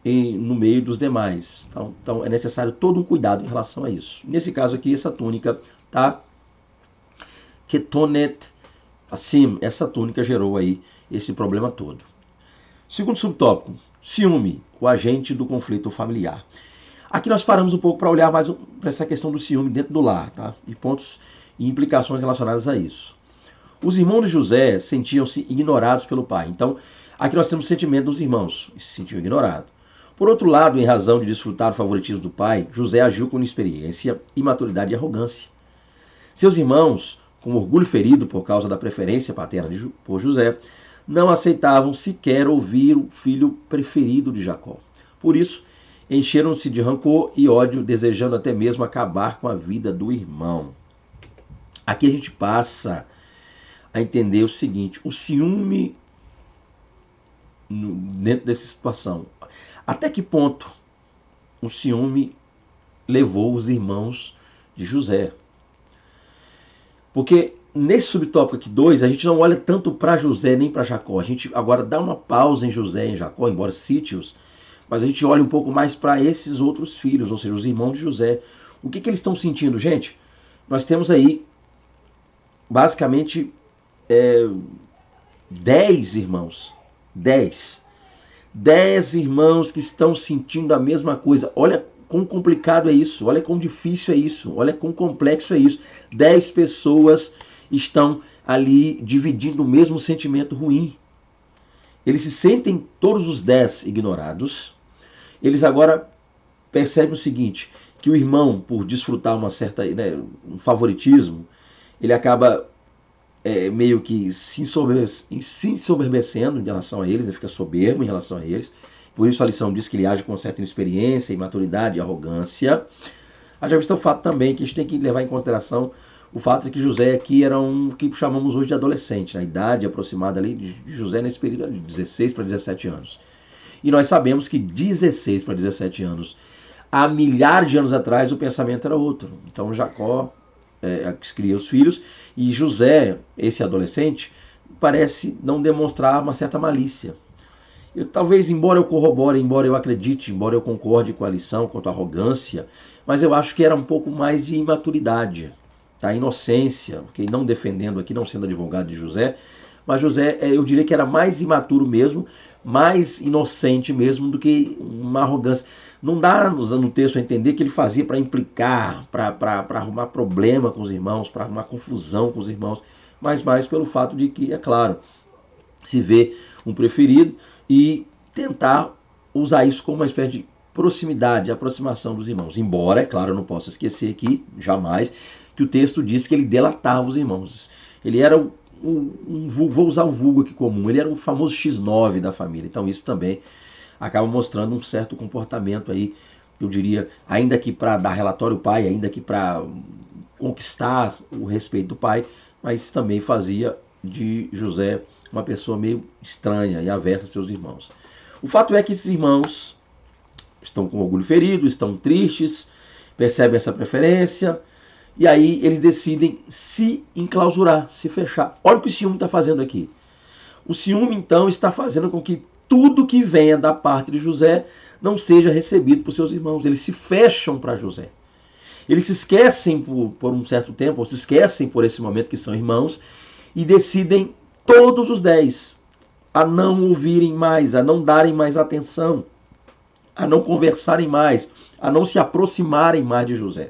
no meio dos demais. Então é necessário todo um cuidado em relação a isso. Nesse caso aqui, essa túnica, tá? Ketonet assim, essa túnica gerou aí esse problema todo. Segundo subtópico, ciúme, o agente do conflito familiar. Aqui nós paramos um pouco para olhar mais para essa questão do ciúme dentro do lar, tá? E pontos e implicações relacionadas a isso. Os irmãos de José sentiam-se ignorados pelo pai. Então, aqui nós temos o sentimento dos irmãos, se sentiam ignorados. Por outro lado, em razão de desfrutar o favoritismo do pai, José agiu com inexperiência, imaturidade e arrogância. Seus irmãos, com orgulho ferido por causa da preferência paterna por José, não aceitavam sequer ouvir o filho preferido de Jacó. Por isso, encheram-se de rancor e ódio, desejando até mesmo acabar com a vida do irmão. Aqui a gente passa a entender o seguinte: o ciúme dentro dessa situação. Até que ponto o ciúme levou os irmãos de José? Porque nesse subtópico aqui 2, a gente não olha tanto para José nem para Jacó. A gente agora dá uma pausa em José e em Jacó, embora cite-os, mas a gente olha um pouco mais para esses outros filhos, ou seja, os irmãos de José. O que eles estão sentindo, gente? Nós temos aí, basicamente, 10 irmãos. 10 irmãos que estão sentindo a mesma coisa. Olha quão complicado é isso, olha quão difícil é isso, olha quão complexo é isso. 10 pessoas estão ali dividindo o mesmo sentimento ruim. Eles se sentem todos os 10 ignorados. Eles agora percebem o seguinte, que o irmão, por desfrutar uma certa, um favoritismo, ele acaba meio que se ensoberbecendo em relação a eles, ele fica soberbo em relação a eles. Por isso a lição diz que ele age com certa inexperiência, imaturidade e arrogância. Já visto o fato também que a gente tem que levar em consideração o fato de que José aqui era um que chamamos hoje de adolescente, a idade aproximada ali de José nesse período de 16 para 17 anos. E nós sabemos que 16 para 17 anos, há milhares de anos atrás, o pensamento era outro. Então Jacó cria os filhos e José, esse adolescente, parece não demonstrar uma certa malícia. Talvez, embora eu corrobore, embora eu acredite, embora eu concorde com a lição quanto à arrogância, mas eu acho que era um pouco mais de imaturidade, tá? Inocência, porque não defendendo aqui, não sendo advogado de José, mas José, eu diria que era mais imaturo mesmo, mais inocente mesmo do que uma arrogância. Não dá no texto a entender que ele fazia para implicar, para arrumar problema com os irmãos, para arrumar confusão com os irmãos, mas mais pelo fato de que, é claro, se vê um preferido e tentar usar isso como uma espécie de proximidade, aproximação dos irmãos. Embora, é claro, eu não posso esquecer aqui, jamais, que o texto diz que ele delatava os irmãos. Ele era vou usar um vulgo aqui comum, ele era o famoso X9 da família. Então isso também acaba mostrando um certo comportamento aí, eu diria, ainda que para dar relatório ao pai, ainda que para conquistar o respeito do pai, mas também fazia de José uma pessoa meio estranha e avessa a seus irmãos. O fato é que esses irmãos estão com orgulho ferido, estão tristes, percebem essa preferência, e aí eles decidem se enclausurar, se fechar. Olha o que o ciúme está fazendo aqui. O ciúme, então, está fazendo com que tudo que venha da parte de José não seja recebido por seus irmãos. Eles se fecham para José. Eles se esquecem por um certo tempo, ou se esquecem por esse momento que são irmãos, e decidem todos os 10 a não ouvirem mais, a não darem mais atenção, a não conversarem mais, a não se aproximarem mais de José.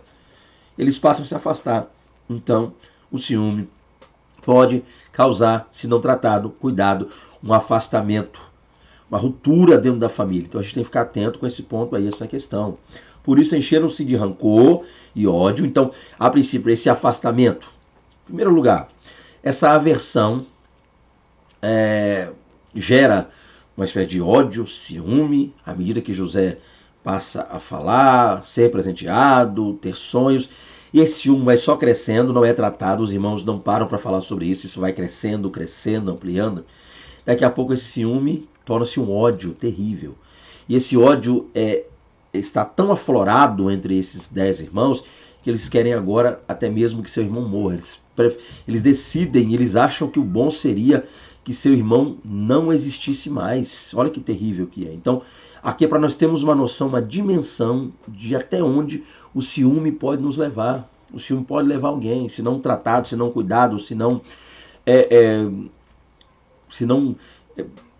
Eles passam a se afastar. Então, o ciúme pode causar, se não tratado, cuidado, um afastamento, uma ruptura dentro da família. Então a gente tem que ficar atento com esse ponto aí, essa questão. Por isso encheram-se de rancor e ódio. Então, a princípio, esse afastamento. Em primeiro lugar, essa aversão gera uma espécie de ódio, ciúme, à medida que José passa a falar, ser presenteado, ter sonhos. E esse ciúme vai só crescendo, não é tratado, os irmãos não param para falar sobre isso, isso vai crescendo, crescendo, ampliando. Daqui a pouco esse ciúme torna-se um ódio terrível. E esse ódio está tão aflorado entre esses 10 irmãos que eles querem agora até mesmo que seu irmão morra. Eles decidem, eles acham que o bom seria que seu irmão não existisse mais. Olha que terrível que é. Então, aqui é para nós termos uma noção, uma dimensão de até onde o ciúme pode nos levar. O ciúme pode levar alguém, se não tratado, se não cuidado, se não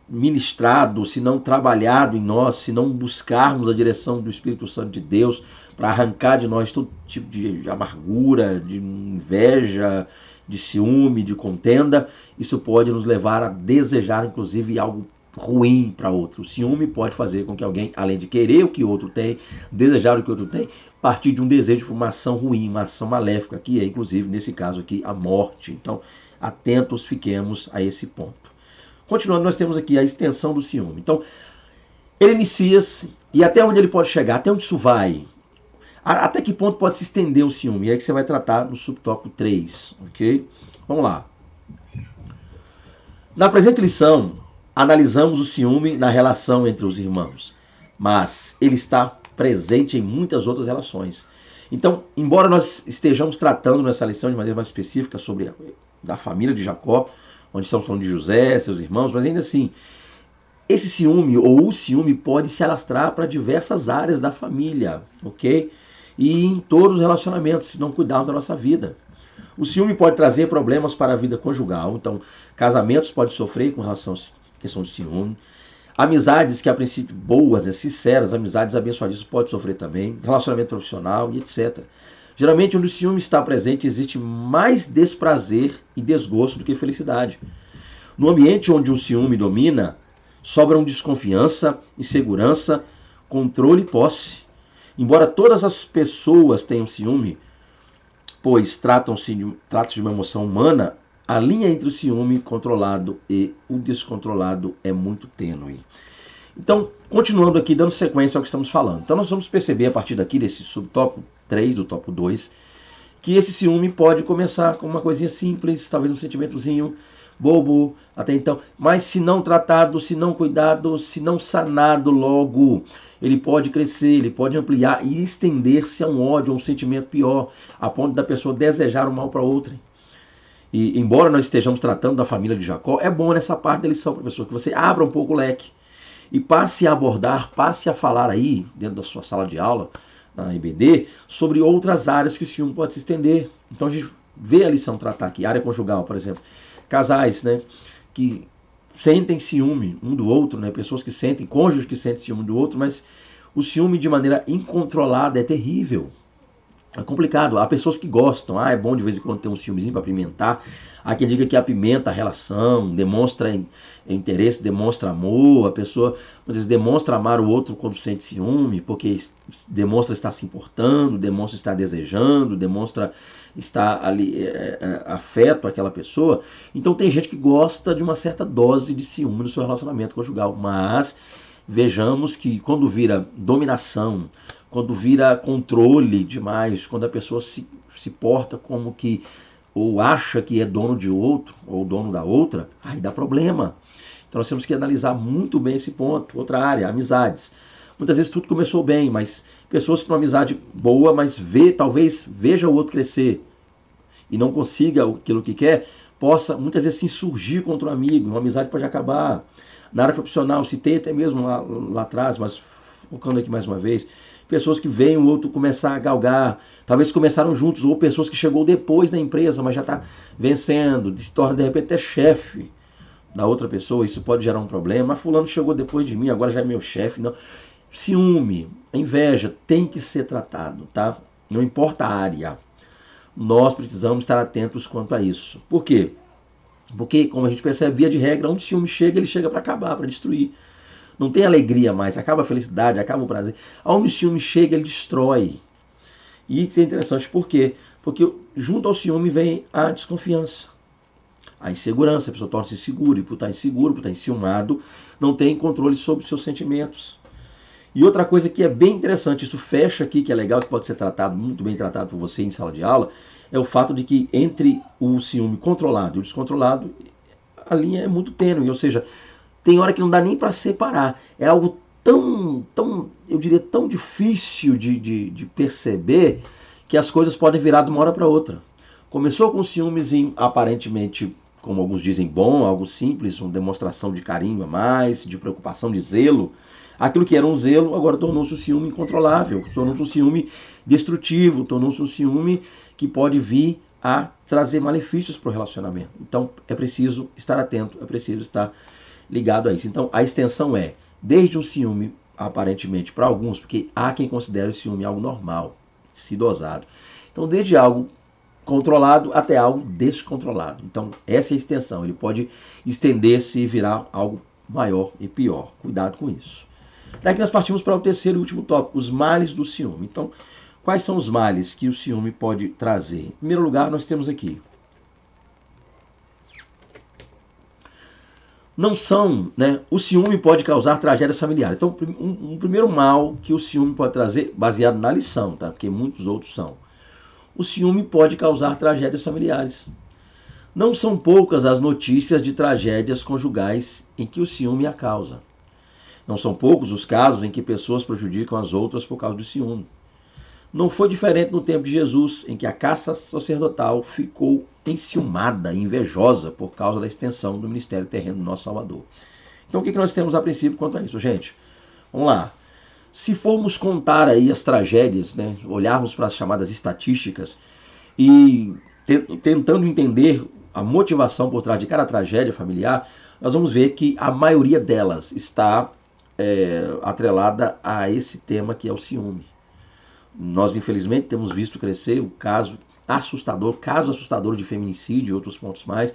ministrado, se não trabalhado em nós, se não buscarmos a direção do Espírito Santo de Deus para arrancar de nós todo tipo de amargura, de inveja, de ciúme, de contenda, isso pode nos levar a desejar, inclusive, algo ruim para outro. O ciúme pode fazer com que alguém, além de querer o que o outro tem, desejar o que o outro tem, partir de um desejo por uma ação ruim, uma ação maléfica, que é, inclusive, nesse caso aqui, a morte. Então, atentos fiquemos a esse ponto. Continuando, nós temos aqui a extensão do ciúme. Então, ele inicia-se, e até onde ele pode chegar, até onde isso vai? Até que ponto pode se estender o ciúme? E aí que você vai tratar no subtópico 3, ok? Vamos lá. Na presente lição, analisamos o ciúme na relação entre os irmãos, mas ele está presente em muitas outras relações. Então, embora nós estejamos tratando nessa lição de maneira mais específica sobre a família de Jacó, onde estamos falando de José, seus irmãos, mas ainda assim, esse ciúme ou o ciúme pode se alastrar para diversas áreas da família, ok? E em todos os relacionamentos, se não cuidarmos da nossa vida. O ciúme pode trazer problemas para a vida conjugal, então casamentos podem sofrer com relação à questão de ciúme. Amizades que a princípio boas, né, sinceras, amizades abençoadíssimas podem sofrer também, relacionamento profissional e etc. Geralmente onde o ciúme está presente existe mais desprazer e desgosto do que felicidade. No ambiente onde o ciúme domina, sobram desconfiança, insegurança, controle e posse. Embora todas as pessoas tenham ciúme, pois trata-se de uma emoção humana, a linha entre o ciúme controlado e o descontrolado é muito tênue. Então, continuando aqui, dando sequência ao que estamos falando. Então, nós vamos perceber a partir daqui, desse subtópico 3, do tópico 2, que esse ciúme pode começar com uma coisinha simples, talvez um sentimentozinho bobo até então, mas se não tratado, se não cuidado, se não sanado logo, ele pode crescer, ele pode ampliar e estender-se a um ódio, a um sentimento pior, a ponto da pessoa desejar o mal para outra. E embora nós estejamos tratando da família de Jacó, é bom nessa parte da lição, professor, que você abra um pouco o leque e passe a abordar, passe a falar aí, dentro da sua sala de aula, na EBD, sobre outras áreas que o ciúme pode se estender. Então a gente vê a lição tratar aqui, área conjugal, por exemplo. Casais, né, que sentem ciúme um do outro, né, pessoas que sentem, cônjuges que sentem ciúme do outro, mas o ciúme de maneira incontrolada é terrível. É complicado. Há pessoas que gostam, é bom de vez em quando ter um ciúmezinho para apimentar. Há quem diga que apimenta a relação, demonstra interesse, demonstra amor. A pessoa às vezes demonstra amar o outro quando sente ciúme, porque demonstra estar se importando, demonstra estar desejando, demonstra estar ali afeto àquela pessoa. Então tem gente que gosta de uma certa dose de ciúme no seu relacionamento conjugal, mas vejamos que quando vira dominação, quando vira controle demais, quando a pessoa se porta como que, ou acha que é dono de outro, ou dono da outra, aí dá problema. Então nós temos que analisar muito bem esse ponto. Outra área, amizades. Muitas vezes tudo começou bem, mas pessoas que têm uma amizade boa, mas talvez veja o outro crescer e não consiga aquilo que quer, possa muitas vezes se insurgir contra um amigo, uma amizade pode acabar. Na área profissional, citei até mesmo lá atrás, mas focando aqui mais uma vez, pessoas que veem o outro começar a galgar, talvez começaram juntos, ou pessoas que chegou depois da empresa, mas já está vencendo, se torna de repente até chefe da outra pessoa, isso pode gerar um problema. Fulano chegou depois de mim, agora já é meu chefe. Não. Ciúme, inveja tem que ser tratado, tá? Não importa a área. Nós precisamos estar atentos quanto a isso. Por quê? Porque, como a gente percebe, via de regra, onde o ciúme chega, ele chega para acabar, para destruir. Não tem alegria mais, acaba a felicidade, acaba o prazer. Onde o ciúme chega, ele destrói. E isso é interessante, por quê? Porque junto ao ciúme vem a desconfiança, a insegurança, a pessoa torna-se insegura, e por estar inseguro, por estar enciumado, não tem controle sobre os seus sentimentos. E outra coisa que é bem interessante, isso fecha aqui, que é legal, que pode ser tratado, muito bem tratado por você em sala de aula, é o fato de que entre o ciúme controlado e o descontrolado, a linha é muito tênue, ou seja, tem hora que não dá nem para separar. É algo tão, eu diria, tão difícil de perceber que as coisas podem virar de uma hora para outra. Começou com um ciúmezinho aparentemente, como alguns dizem, bom, algo simples, uma demonstração de carinho a mais, de preocupação, de zelo. Aquilo que era um zelo agora tornou-se um ciúme incontrolável, tornou-se um ciúme destrutivo, tornou-se um ciúme que pode vir a trazer malefícios para o relacionamento. Então é preciso estar atento, é preciso estar ligado a isso. Então a extensão é, desde um ciúme, aparentemente para alguns, porque há quem considere o ciúme algo normal, se dosado. Então desde algo controlado até algo descontrolado. Então essa é a extensão, ele pode estender-se e virar algo maior e pior. Cuidado com isso. Daqui nós partimos para o terceiro e último tópico, os males do ciúme. Então, quais são os males que o ciúme pode trazer? Em primeiro lugar, nós temos aqui. Não são, né? O ciúme pode causar tragédias familiares. Então, um primeiro mal que o ciúme pode trazer, baseado na lição, tá? Porque muitos outros são. O ciúme pode causar tragédias familiares. Não são poucas as notícias de tragédias conjugais em que o ciúme é a causa. Não são poucos os casos em que pessoas prejudicam as outras por causa do ciúme. Não foi diferente no tempo de Jesus, em que a caça sacerdotal ficou enciumada, invejosa, por causa da extensão do ministério terreno do nosso Salvador. Então o que nós temos a princípio quanto a isso, gente? Vamos lá. Se formos contar aí as tragédias, né, olharmos para as chamadas estatísticas e tentando entender a motivação por trás de cada tragédia familiar, nós vamos ver que a maioria delas está atrelada a esse tema que é o ciúme. Nós, infelizmente, temos visto crescer o caso assustador de feminicídio e outros pontos mais.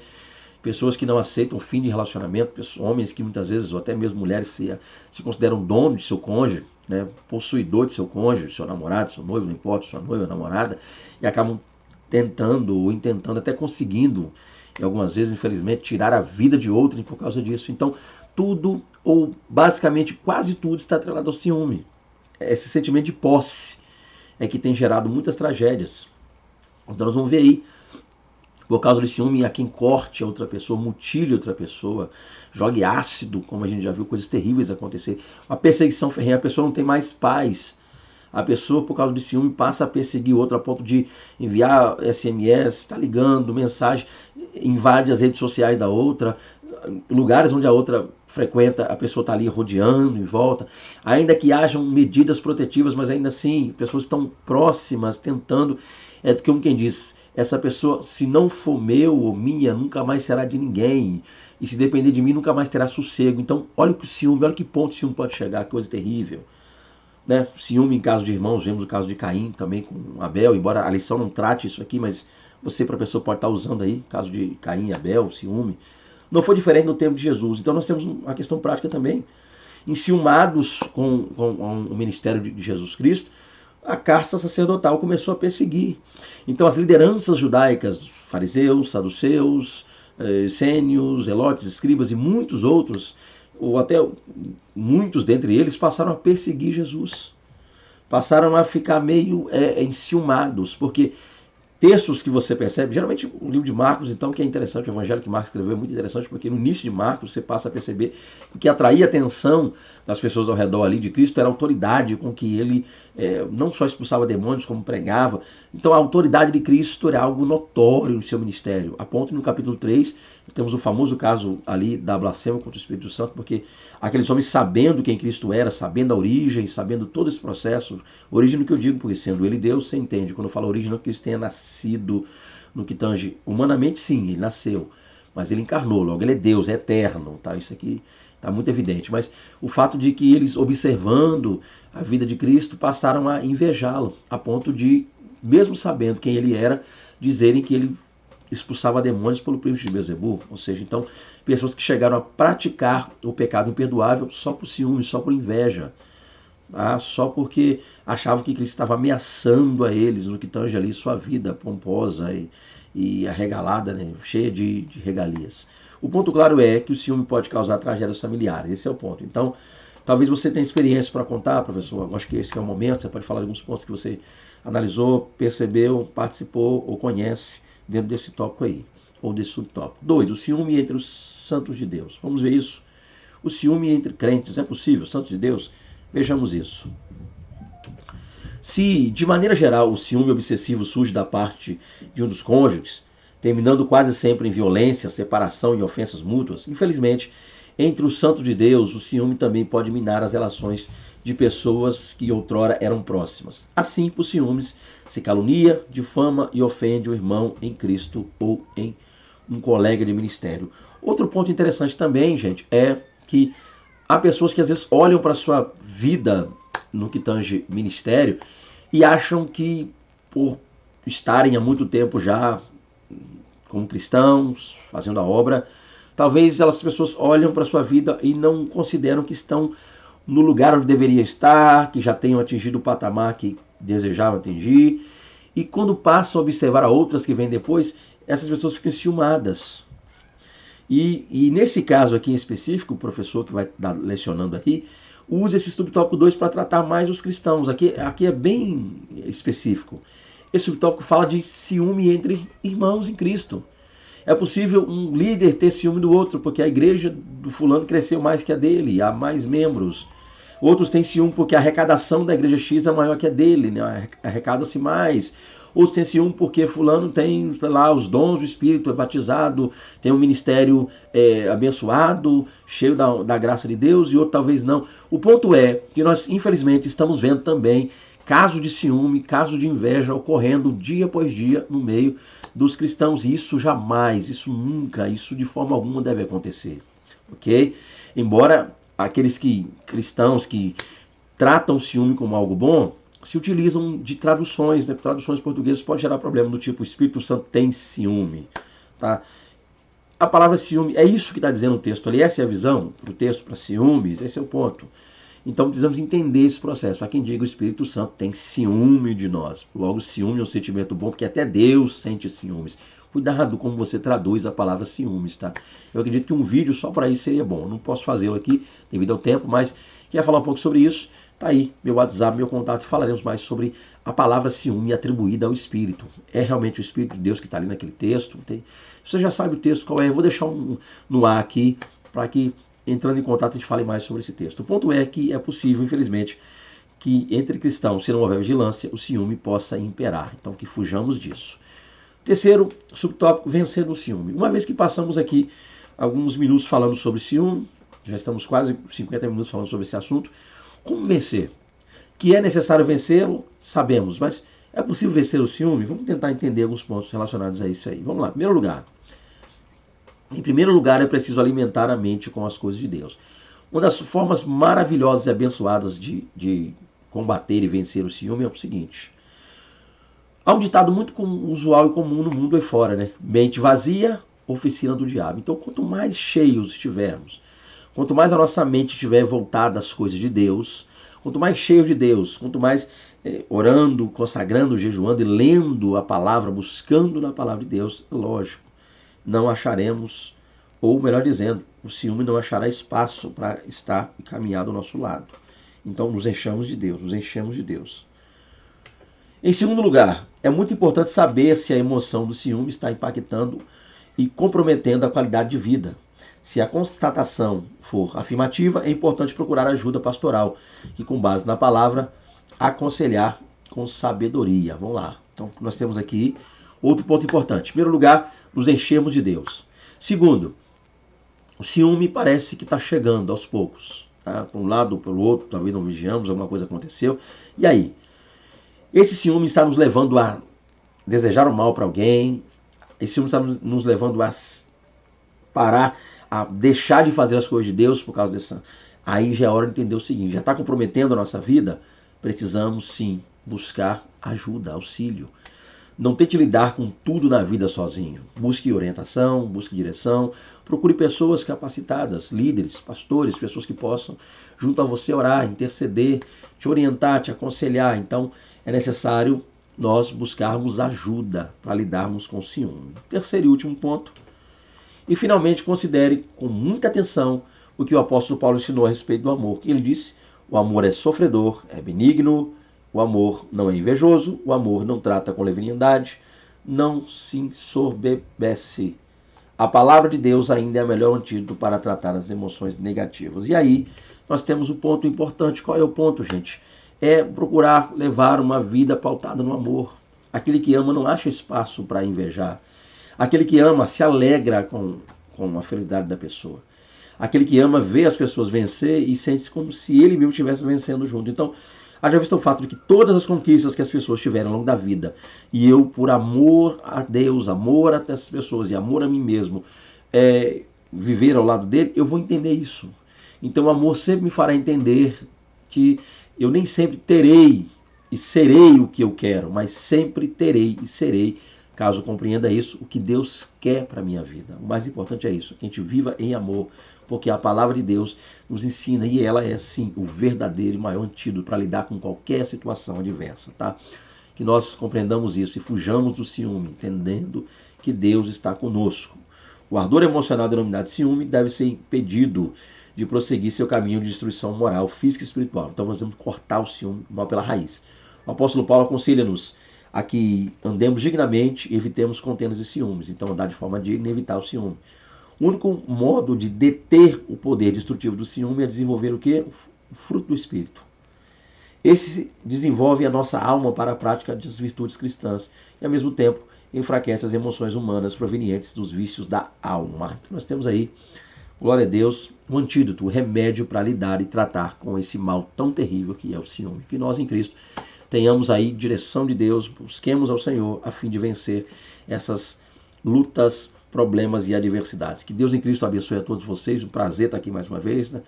Pessoas que não aceitam o fim de relacionamento, homens que muitas vezes, ou até mesmo mulheres, se consideram dono de seu cônjuge, né, possuidor de seu cônjuge, seu namorado, seu noivo, não importa, sua noiva, namorada, e acabam tentando ou intentando, até conseguindo, e algumas vezes, infelizmente, tirar a vida de outrem por causa disso. Então, tudo, ou basicamente quase tudo, está atrelado ao ciúme. Esse sentimento de posse é que tem gerado muitas tragédias. Então nós vamos ver aí, por causa do ciúme, a quem corte a outra pessoa, mutile outra pessoa, jogue ácido, como a gente já viu coisas terríveis acontecer. Uma perseguição ferrenha, a pessoa não tem mais paz. A pessoa, por causa do ciúme, passa a perseguir outra a ponto de enviar SMS, está ligando, mensagem, invade as redes sociais da outra, lugares onde a outra frequenta, a pessoa está ali rodeando em volta, ainda que hajam medidas protetivas, mas ainda assim, pessoas estão próximas, tentando, como quem diz, essa pessoa, se não for meu ou minha, nunca mais será de ninguém, e se depender de mim, nunca mais terá sossego. Então, olha o ciúme, olha que ponto o ciúme pode chegar, que coisa terrível. Né? Ciúme em caso de irmãos, vemos o caso de Caim também com Abel, embora a lição não trate isso aqui, mas você, para a pessoa, pode estar usando aí, caso de Caim e Abel, ciúme. Não foi diferente no tempo de Jesus. Então nós temos uma questão prática também. Enciumados com o ministério de Jesus Cristo, a casta sacerdotal começou a perseguir. Então as lideranças judaicas, fariseus, saduceus, essênios, zelotes, escribas e muitos outros, ou até muitos dentre eles, passaram a perseguir Jesus. Passaram a ficar meio enciumados, porque textos que você percebe, geralmente o livro de Marcos, então, que é interessante, o evangelho que Marcos escreveu é muito interessante, porque no início de Marcos você passa a perceber que o que atraía a atenção das pessoas ao redor ali de Cristo era a autoridade com que ele não só expulsava demônios, como pregava. Então a autoridade de Cristo era algo notório no seu ministério, a ponto no capítulo 3, temos o famoso caso ali da blasfêmia contra o Espírito Santo, porque aqueles homens sabendo quem Cristo era, sabendo a origem, sabendo todo esse processo, origem no que eu digo, porque sendo ele Deus, você entende, quando eu falo origem, não é que Cristo tenha nascido no que tange humanamente, sim, ele nasceu, mas ele encarnou, logo ele é Deus, é eterno, tá? Isso aqui está muito evidente, mas o fato de que eles, observando a vida de Cristo, passaram a invejá-lo, a ponto de, mesmo sabendo quem ele era, dizerem que ele expulsava demônios pelo príncipe de Beelzebul, ou seja, então, pessoas que chegaram a praticar o pecado imperdoável só por ciúme, só por inveja, tá? Só porque achavam que Cristo estava ameaçando a eles no que tange ali sua vida pomposa e arregalada, né? Cheia de regalias. O ponto claro é que o ciúme pode causar tragédias familiares, esse é o ponto. Então, talvez você tenha experiência para contar, professor, acho que esse é o momento, você pode falar de alguns pontos que você analisou, percebeu, participou ou conhece dentro desse tópico aí, ou desse subtópico. 2. O ciúme entre os santos de Deus. Vamos ver isso. O ciúme entre crentes é possível, santos de Deus? Vejamos isso. Se, de maneira geral, o ciúme obsessivo surge da parte de um dos cônjuges, terminando quase sempre em violência, separação e ofensas mútuas, infelizmente, entre os santos de Deus, o ciúme também pode minar as relações de pessoas que outrora eram próximas. Assim, por ciúmes, se calunia, difama e ofende o irmão em Cristo ou em um colega de ministério. Outro ponto interessante também, gente, é que há pessoas que às vezes olham para a sua vida no que tange ministério e acham que por estarem há muito tempo já como cristãos, fazendo a obra, talvez as pessoas olham para a sua vida e não consideram que estão no lugar onde deveria estar, que já tenham atingido o patamar que desejavam atingir. E quando passam a observar a outras que vêm depois, essas pessoas ficam ciumadas. E nesse caso aqui em específico, o professor que vai estar lecionando aí, usa esse subtópico 2 para tratar mais os cristãos. Aqui é bem específico. Esse subtópico fala de ciúme entre irmãos em Cristo. É possível um líder ter ciúme do outro, porque a igreja do fulano cresceu mais que a dele, há mais membros. Outros têm ciúme porque a arrecadação da igreja X é maior que a dele, né? Arrecada-se mais. Outros têm ciúme porque fulano tem lá os dons do Espírito, é batizado, tem um ministério abençoado, cheio da graça de Deus, e outro talvez não. O ponto é que nós, infelizmente, estamos vendo também caso de ciúme, caso de inveja ocorrendo dia após dia no meio dos cristãos. E isso jamais, isso nunca, isso de forma alguma deve acontecer. Ok? Embora aqueles cristãos que tratam o ciúme como algo bom, se utilizam de traduções, né? Traduções portuguesas pode gerar problema do tipo, o Espírito Santo tem ciúme. Tá? A palavra ciúme, é isso que está dizendo o texto ali, essa é a visão do texto para ciúmes, esse é o ponto. Então precisamos entender esse processo. Há quem diga o Espírito Santo tem ciúme de nós. Logo, ciúme é um sentimento bom, porque até Deus sente ciúmes. Cuidado como você traduz a palavra ciúmes, tá? Eu acredito que um vídeo só para isso seria bom. Eu não posso fazê-lo aqui devido ao tempo, mas quer falar um pouco sobre isso? Tá aí meu WhatsApp, meu contato, e falaremos mais sobre a palavra ciúme atribuída ao Espírito. É realmente o Espírito de Deus que está ali naquele texto? Você já sabe o texto qual é? Eu vou deixar no ar aqui para que, entrando em contato, a gente fale mais sobre esse texto. O ponto é que é possível, infelizmente, que entre cristãos, se não houver vigilância, o ciúme possa imperar. Então que fujamos disso. Terceiro subtópico, vencer o ciúme. Uma vez que passamos aqui alguns minutos falando sobre ciúme, já estamos quase 50 minutos falando sobre esse assunto, como vencer? Que é necessário vencê-lo, sabemos, mas é possível vencer o ciúme? Vamos tentar entender alguns pontos relacionados a isso aí. Vamos lá, em primeiro lugar, é preciso alimentar a mente com as coisas de Deus. Uma das formas maravilhosas e abençoadas de combater e vencer o ciúme é o seguinte. Há um ditado muito usual e comum no mundo aí fora, né? Mente vazia, oficina do diabo. Então, quanto mais cheios estivermos, quanto mais a nossa mente estiver voltada às coisas de Deus, quanto mais cheio de Deus, quanto mais orando, consagrando, jejuando e lendo a palavra, buscando na palavra de Deus, lógico, não acharemos, ou melhor dizendo, o ciúme não achará espaço para estar e caminhar do nosso lado. Então, nos enchemos de Deus, nos enchemos de Deus. Em segundo lugar, é muito importante saber se a emoção do ciúme está impactando e comprometendo a qualidade de vida. Se a constatação for afirmativa, é importante procurar ajuda pastoral, que com base na palavra, aconselhar com sabedoria. Vamos lá. Então, nós temos aqui outro ponto importante. Em primeiro lugar, nos enchermos de Deus. Segundo, o ciúme parece que está chegando aos poucos. Tá? Por um lado ou pelo outro, talvez não vigiamos, alguma coisa aconteceu. E aí? Esse ciúme está nos levando a desejar o mal para alguém. Esse ciúme está nos levando a parar, a deixar de fazer as coisas de Deus por causa dessa. Aí já é hora de entender o seguinte: já está comprometendo a nossa vida? Precisamos sim buscar ajuda, auxílio. Não tente lidar com tudo na vida sozinho. Busque orientação, busque direção. Procure pessoas capacitadas, líderes, pastores, pessoas que possam, junto a você, orar, interceder, te orientar, te aconselhar. Então, é necessário nós buscarmos ajuda para lidarmos com o ciúme. Terceiro e último ponto. E, finalmente, considere com muita atenção o que o apóstolo Paulo ensinou a respeito do amor. Ele disse: o amor é sofredor, é benigno, o amor não é invejoso, o amor não trata com leviandade, não se ensoberbece. A palavra de Deus ainda é o melhor antídoto para tratar as emoções negativas. E aí nós temos um ponto importante. Qual é o ponto, gente? É procurar levar uma vida pautada no amor. Aquele que ama não acha espaço para invejar. Aquele que ama se alegra com a felicidade da pessoa. Aquele que ama vê as pessoas vencer e sente-se como se ele mesmo estivesse vencendo junto. Então, haja vista o fato de que todas as conquistas que as pessoas tiveram ao longo da vida, e eu, por amor a Deus, amor a essas pessoas e amor a mim mesmo, viver ao lado dele, eu vou entender isso. Então o amor sempre me fará entender que eu nem sempre terei e serei o que eu quero, mas sempre terei e serei, caso compreenda isso, o que Deus quer para a minha vida. O mais importante é isso, que a gente viva em amor, porque a palavra de Deus nos ensina, e ela é sim o verdadeiro e maior antídoto para lidar com qualquer situação adversa, tá? Que nós compreendamos isso e fujamos do ciúme, entendendo que Deus está conosco. O ardor emocional denominado ciúme deve ser impedido de prosseguir seu caminho de destruição moral, física e espiritual. Então nós vamos cortar o ciúme mal pela raiz. O apóstolo Paulo aconselha-nos a que andemos dignamente e evitemos contendas de ciúmes. Então andar de forma digna e evitar o ciúme. O único modo de deter o poder destrutivo do ciúme é desenvolver o quê? O fruto do Espírito. Esse desenvolve a nossa alma para a prática das virtudes cristãs e, ao mesmo tempo, enfraquece as emoções humanas provenientes dos vícios da alma. Então, nós temos aí, glória a Deus, um antídoto, um remédio para lidar e tratar com esse mal tão terrível que é o ciúme. Que nós, em Cristo, tenhamos aí direção de Deus, busquemos ao Senhor a fim de vencer essas lutas, problemas e adversidades. Que Deus em Cristo abençoe a todos vocês. Um prazer estar aqui mais uma vez, né?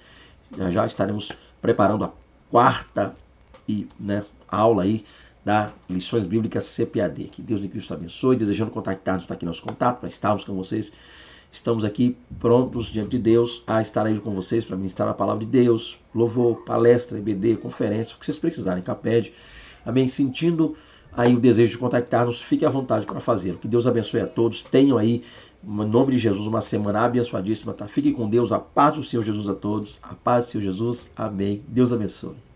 Já estaremos preparando a quarta aula aí da Lições Bíblicas CPAD. Que Deus em Cristo abençoe. Desejando contactar-nos, está aqui nosso contato para estarmos com vocês. Estamos aqui prontos diante de Deus a estar aí com vocês para ministrar a palavra de Deus, louvor, palestra, EBD, conferência, o que vocês precisarem, Caped. Amém? Sentindo aí o desejo de contactar-nos, fique à vontade para fazê-lo. Que Deus abençoe a todos. Tenham aí, em nome de Jesus, uma semana abençoadíssima. Tá? Fiquem com Deus. A paz do Senhor Jesus a todos. A paz do Senhor Jesus. Amém. Deus abençoe.